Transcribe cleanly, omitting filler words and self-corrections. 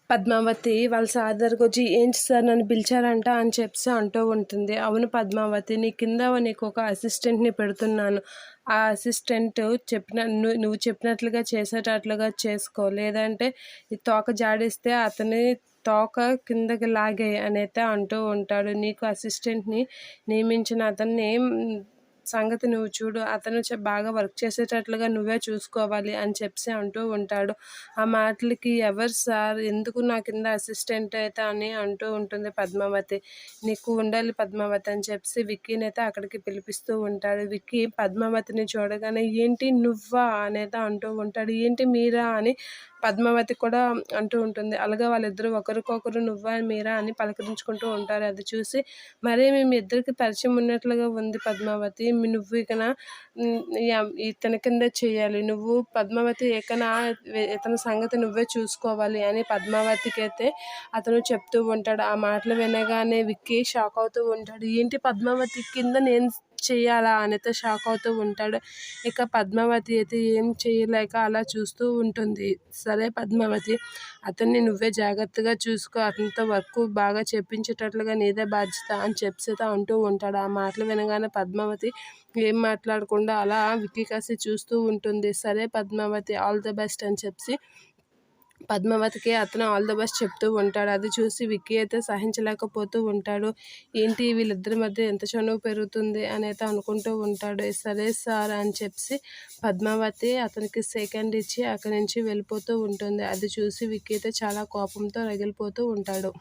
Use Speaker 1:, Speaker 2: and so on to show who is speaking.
Speaker 1: పద్మావతి వాళ్ళ సార్ దగ్గరకొచ్చి ఏంటి సార్ నన్ను పిలిచారంట అని చెప్పి అంటూ ఉంటుంది. అవును పద్మావతి, నీ కింద నీకు ఒక అసిస్టెంట్ని పెడుతున్నాను. ఆ అసిస్టెంట్ నువ్వు చెప్పినట్లుగా చేసేటట్లుగా చేసుకో, లేదంటే ఈ తోక జాడిస్తే అతని తోక కిందకి లాగేయి అనైతే అంటూ ఉంటాడు. నీకు అసిస్టెంట్ని నియమించిన అతన్ని సంగతి నువ్వు చూడు, అతను బాగా వర్క్ చేసేటట్లుగా నువ్వే చూసుకోవాలి అని చెప్పి అంటూ ఉంటాడు. ఆ మాటలకి ఎవరు సార్, ఎందుకు నా కింద అసిస్టెంట్ అయితే అని అంటూ ఉంటుంది పద్మావతి. నీకు ఉండాలి పద్మావతి అని చెప్పి విక్కీని అయితే అక్కడికి పిలిపిస్తూ ఉంటాడు. విక్కీ పద్మావతిని చూడగానే ఏంటి నువ్వా అనేది అంటూ ఉంటాడు. ఏంటి మీరా అని పద్మావతి కూడా అంటూ ఉంటుంది. అలాగే వాళ్ళిద్దరూ ఒకరికొకరు నువ్వా మీరా అని పలకరించుకుంటూ ఉంటారు. అది చూసి మరీ మీ ఇద్దరికి పరిచయం ఉన్నట్లుగా ఉంది పద్మావతి, నువ్వు ఇకన ఇతని కింద చేయాలి, నువ్వు పద్మావతి ఇతని సంగతి నువ్వే చూసుకోవాలి అని పద్మావతికి అయితే అతను చెప్తూ ఉంటాడు. ఆ మాటలు వినగానే విక్కీ షాక్ అవుతూ ఉంటాడు. ఏంటి పద్మావతి కింద నేను చేయాలా అనేది షాక్ అవుతూ ఉంటాడు. ఇక పద్మావతి అయితే ఏం చేయలేక అలా చూస్తూ ఉంటుంది. సరే పద్మావతి, అతన్ని నువ్వే జాగ్రత్తగా చూసుకో, అతనితో వర్క్ బాగా చెప్పించేటట్లుగా నీదే బాధ్యత అని చెప్పి అంటూ ఉంటాడు. ఆ మాటలు వినగానే పద్మావతి ఏం మాట్లాడకుండా అలా విక్కీ కాసి చూస్తూ ఉంటుంది. సరే పద్మావతి, ఆల్ ది బెస్ట్ అని చెప్పి పద్మావతికి అతను ఆల్ ద బెస్ట్ చెప్తూ ఉంటాడు. అది చూసి విక్కీ అయితే సహించలేకపోతూ ఉంటాడు. ఏంటి వీళ్ళిద్దరి మధ్య ఎంత చనువు పెరుగుతుంది అని అయితే అనుకుంటూ ఉంటాడు. సరే సార్ అని చెప్పి పద్మావతి అతనికి సెకండ్ ఇచ్చి అక్కడి నుంచి వెళ్ళిపోతూ ఉంటుంది. అది చూసి విక్కీ అయితే చాలా కోపంతో రగిలిపోతూ ఉంటాడు.